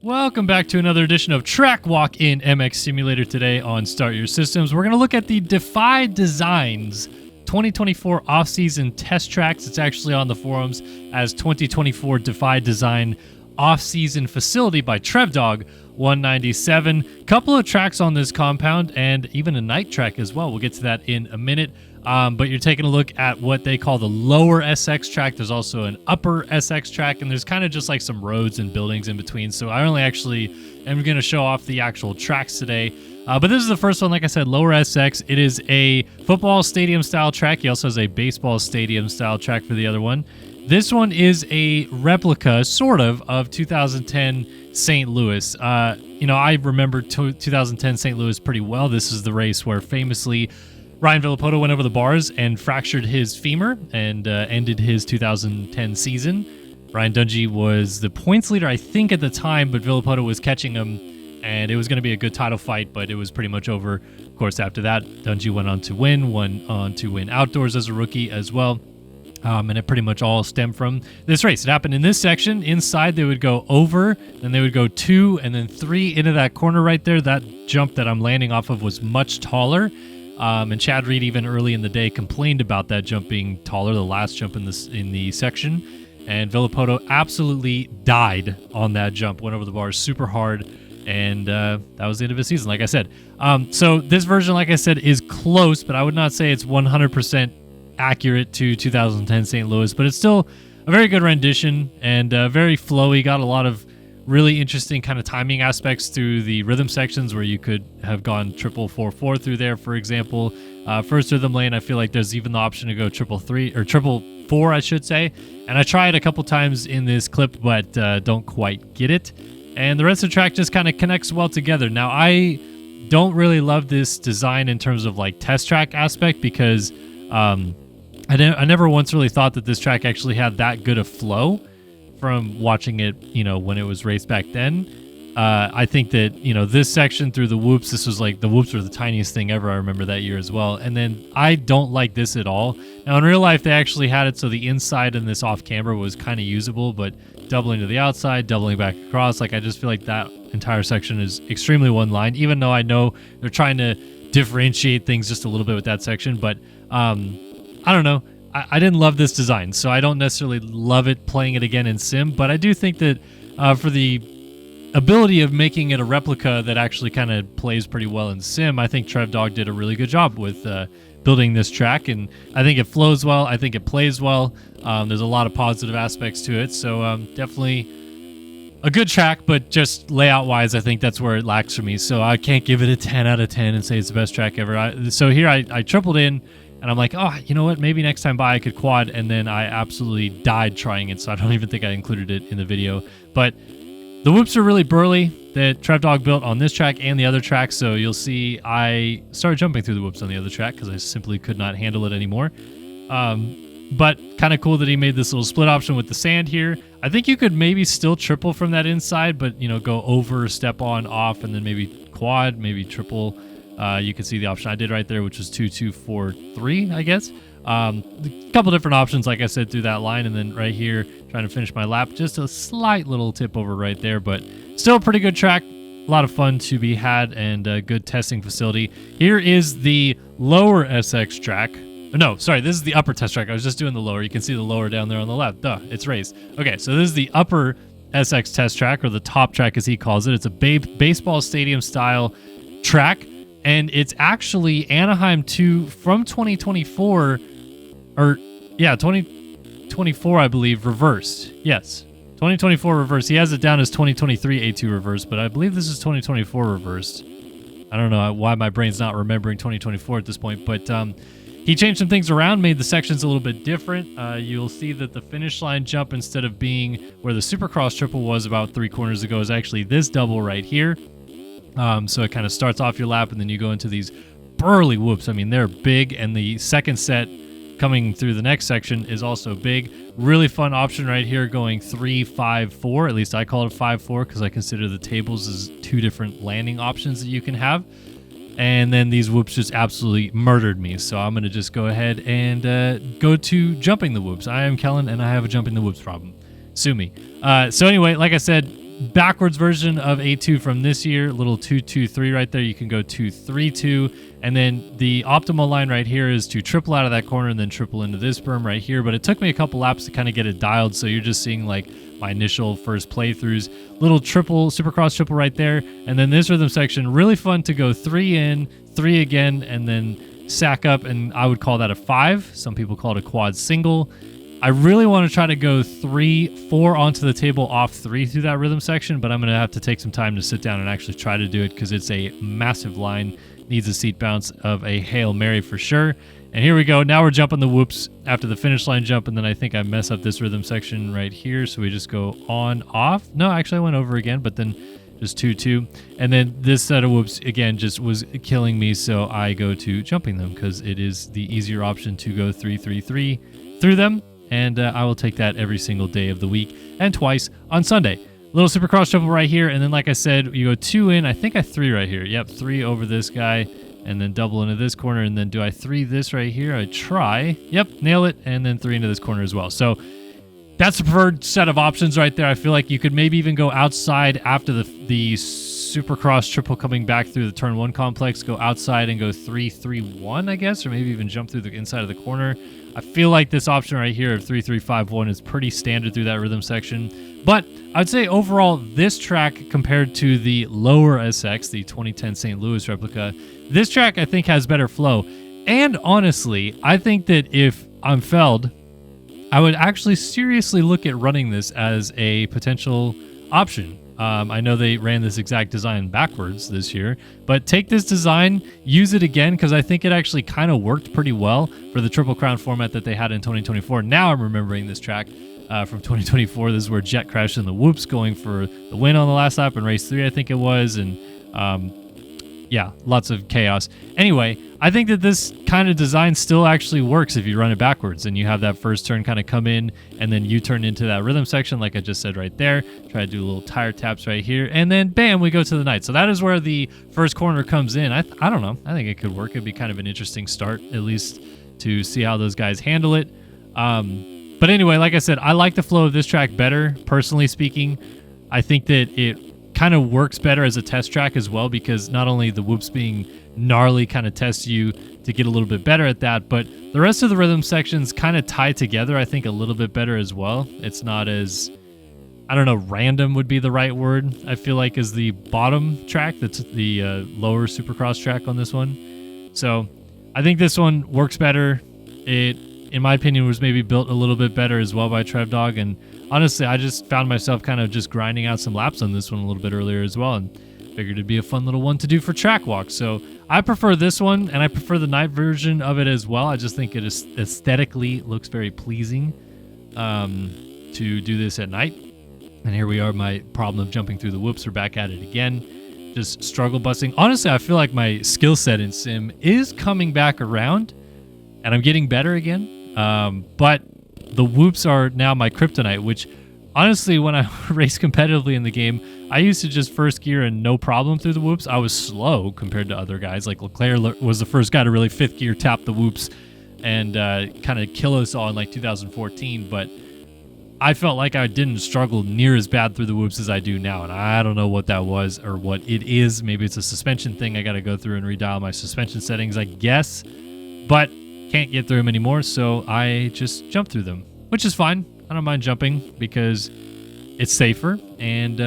Welcome back to another edition of Track Walk in MX Simulator. Today on Start Your Systems, we're going to look at the Defy Designs 2024 off-season test tracks. It's actually on the forums as 2024 Defy Design off-season facility by TrevDog 197. Couple of tracks on this compound and even a night track as well. We'll get to that in a minute. But you're taking a look at what they call the lower SX track. There's also an upper SX track, and there's kind of just like some roads and buildings in between. So I only actually am going to show off the actual tracks today. But this is the first one, like I said, lower SX. It is a football stadium style track. He also has a baseball stadium style track for the other one. This one is a replica, sort of 2010 St. Louis. I remember 2010 St. Louis pretty well. This is the race where famously Ryan Villapoto went over the bars and fractured his femur and ended his 2010 season. Ryan Dungey was the points leader, I think, at the time, but Villapoto was catching him, and it was going to be a good title fight, but it was pretty much over. Of course, after that, Dungey went on to win outdoors as a rookie as well. And it pretty much all stemmed from this race. It happened in this section. Inside, they would go over, then they would go 2, and then 3 into that corner right there. That jump that I'm landing off of was much taller. And Chad Reed, even early in the day, complained about that jump being taller, the last jump in the section. And Villapoto absolutely died on that jump, went over the bars super hard, and that was the end of his season, like I said. So this version, like I said, is close, but I would not say it's 100% accurate to 2010 St. Louis, but it's still a very good rendition and very flowy. Got a lot of really interesting kind of timing aspects through the rhythm sections where you could have gone 4-4-4 through there, for example. First rhythm lane, I feel like there's even the option to go 3-3 or 4-4, I should say. And I tried a couple times in this clip, but don't quite get it. And the rest of the track just kind of connects well together. Now, I don't really love this design in terms of like test track aspect because I never once really thought that this track actually had that good a flow from watching it, when it was raced back then. I think that, this section through the whoops, this was like the whoops were the tiniest thing ever. I remember that year as well. And then I don't like this at all. Now in real life, they actually had it so the inside in this off camera was kind of usable, but doubling to the outside, doubling back across, like I just feel like that entire section is extremely one line, even though I know they're trying to differentiate things just a little bit with that section. But I don't know. I didn't love this design, so I don't necessarily love it playing it again in Sim, but I do think that for the ability of making it a replica that actually kind of plays pretty well in Sim, I think TrevDog did a really good job with building this track, and I think it flows well. I think it plays well. There's a lot of positive aspects to it, so definitely a good track, but just layout-wise, I think that's where it lacks for me, so I can't give it a 10 out of 10 and say it's the best track ever. So here I tripled in, and I'm like, oh, you know what? Maybe next time by I could quad. And then I absolutely died trying it, so I don't even think I included it in the video. But the whoops are really burly that TrevDog built on this track and the other track. So you'll see I started jumping through the whoops on the other track because I simply could not handle it anymore. But kind of cool that he made this little split option with the sand here. I think you could maybe still triple from that inside, but, go over, step on, off, and then maybe quad, maybe triple. You can see the option I did right there, which was 2-2-4-3, I guess. A couple different options, like I said, through that line. And then right here, trying to finish my lap. Just a slight little tip over right there, but still a pretty good track. A lot of fun to be had and a good testing facility. Here is the lower SX track. No, sorry, this is the upper test track. I was just doing the lower. You can see the lower down there on the left. Duh, it's raised. Okay, so this is the upper SX test track, or the top track as he calls it. It's a baseball stadium style track. And it's actually Anaheim 2 from 2024, 2024, I believe, reversed. Yes, 2024 reversed. He has it down as 2023 A2 reversed, but I believe this is 2024 reversed. I don't know why my brain's not remembering 2024 at this point, but he changed some things around, made the sections a little bit different. You'll see that the finish line jump, instead of being where the Supercross triple was about 3 corners ago, is actually this double right here. So it kind of starts off your lap, and then you go into these burly whoops. I mean, they're big, and the second set coming through the next section is also big. Really fun option right here, going 3-5-4. At least I call it 5-4 because I consider the tables as 2 different landing options that you can have. And then these whoops just absolutely murdered me. So I'm going to just go ahead and go to jumping the whoops. I am Kellen, and I have a jumping the whoops problem. Sue me. So anyway, like I said, backwards version of A2 from this year, little 2-2-3 right there. You can go 2-3-2, and then the optimal line right here is to triple out of that corner and then triple into this berm right here. But it took me a couple laps to kind of get it dialed, so you're just seeing like my initial first playthroughs. Little triple, supercross triple right there, and then this rhythm section, really fun to go 3 in, 3 again, and then sack up, and I would call that a 5. Some people call it a quad single. I really want to try to go 3-4 onto the table off 3 through that rhythm section, but I'm going to have to take some time to sit down and actually try to do it because it's a massive line. Needs a seat bounce of a Hail Mary for sure. And here we go. Now we're jumping the whoops after the finish line jump, and then I think I mess up this rhythm section right here, so we just go on, off. No, actually I went over again, but then just 2-2. And then this set of whoops, again, just was killing me, so I go to jumping them because it is the easier option to go 3-3-3 through them. And I will take that every single day of the week and twice on Sunday. Little supercross triple right here, and then like I said, you go 2 in. I think I 3 right here. Yep, 3 over this guy, and then double into this corner, and then do I 3 this right here? I try. Yep, nail it, and then 3 into this corner as well. So that's the preferred set of options right there. I feel like you could maybe even go outside after the supercross triple coming back through the turn 1 complex, go outside and go 3-3-1, I guess, or maybe even jump through the inside of the corner. I feel like this option right here of 3-3-5-1 is pretty standard through that rhythm section. But I'd say overall, this track compared to the lower SX, the 2010 St. Louis replica, this track I think has better flow. And honestly, I think that if I'm Feld, I would actually seriously look at running this as a potential option. I know they ran this exact design backwards this year, but take this design, use it again, because I think it actually kind of worked pretty well for the Triple Crown format that they had in 2024. Now I'm remembering this track from 2024. This is where Jet crashed in the whoops going for the win on the last lap in race 3, I think it was, and yeah, lots of chaos. Anyway, I think that this kind of design still actually works if you run it backwards and you have that first turn kind of come in and then you turn into that rhythm section like I just said right there. Try to do little tire taps right here, and then bam, we go to the night. So that is where the first corner comes in. I don't know. I think it could work. It'd be kind of an interesting start, at least to see how those guys handle it. But anyway, like I said, I like the flow of this track better, personally speaking. I think that it kind of works better as a test track as well, because not only the whoops being gnarly kind of tests you to get a little bit better at that, but the rest of the rhythm sections kind of tie together, I think, a little bit better as well. It's not as, I don't know, random would be the right word, I feel like, is the bottom track. That's the lower supercross track on this one. So I think this one works better. It, in my opinion, was maybe built a little bit better as well by Trev Dog, and honestly, I just found myself kind of just grinding out some laps on this one a little bit earlier as well, and figured it'd be a fun little one to do for track walk. So I prefer this one, and I prefer the night version of it as well. I just think it is aesthetically looks very pleasing to do this at night. And here we are, my problem of jumping through the whoops. We're back at it again. Just struggle busting. Honestly, I feel like my skill set in sim is coming back around, and I'm getting better again. But the whoops are now my kryptonite, which honestly, when I race competitively in the game, I used to just first gear and no problem through the whoops. I was slow compared to other guys. Like Leclerc was the first guy to really fifth gear tap the whoops and kind of kill us all in like 2014. But I felt like I didn't struggle near as bad through the whoops as I do now. And I don't know what that was or what it is. Maybe it's a suspension thing. I got to go through and redial my suspension settings, I guess. But can't get through them anymore, so I just jump through them, which is fine. I don't mind jumping because it's safer, and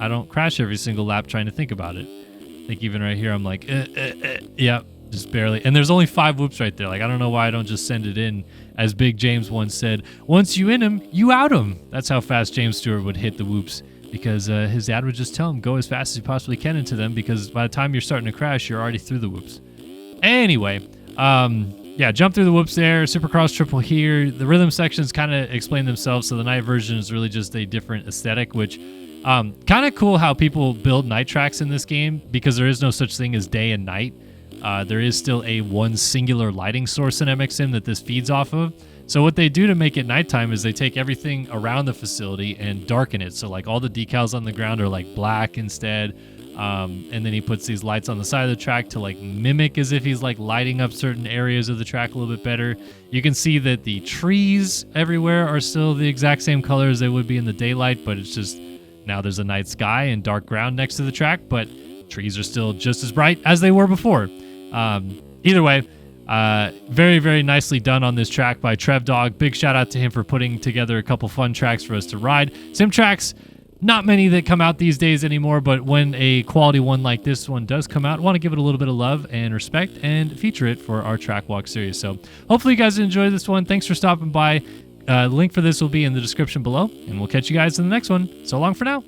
I don't crash every single lap trying to think about it. I think even right here, I'm like, yeah, just barely. And there's only 5 whoops right there. Like, I don't know why I don't just send it in. As Big James once said, once you in him, you out him. That's how fast James Stewart would hit the whoops, because his dad would just tell him, go as fast as you possibly can into them, because by the time you're starting to crash, you're already through the whoops. Anyway, yeah, jump through the whoops there, supercross triple here. The rhythm sections kind of explain themselves, so the night version is really just a different aesthetic, which kind of cool how people build night tracks in this game, because there is no such thing as day and night. There is still one singular lighting source in mxsim that this feeds off of. So what they do to make it nighttime is they take everything around the facility and darken it. So like all the decals on the ground are like black instead. And then he puts these lights on the side of the track to like mimic as if he's like lighting up certain areas of the track a little bit better. You can see that the trees everywhere are still the exact same color as they would be in the daylight, but it's just Now there's a night sky and dark ground next to the track, but trees are still just as bright as they were before. Either way, very, very nicely done on this track by Trev Dog. Big shout out to him for putting together a couple fun tracks for us to ride. Sim tracks, not many that come out these days anymore, but when a quality one like this one does come out, I want to give it a little bit of love and respect and feature it for our track walk series. So hopefully you guys enjoyed this one. Thanks for stopping by. Link for this will be in the description below, and we'll catch you guys in the next one. So long for now.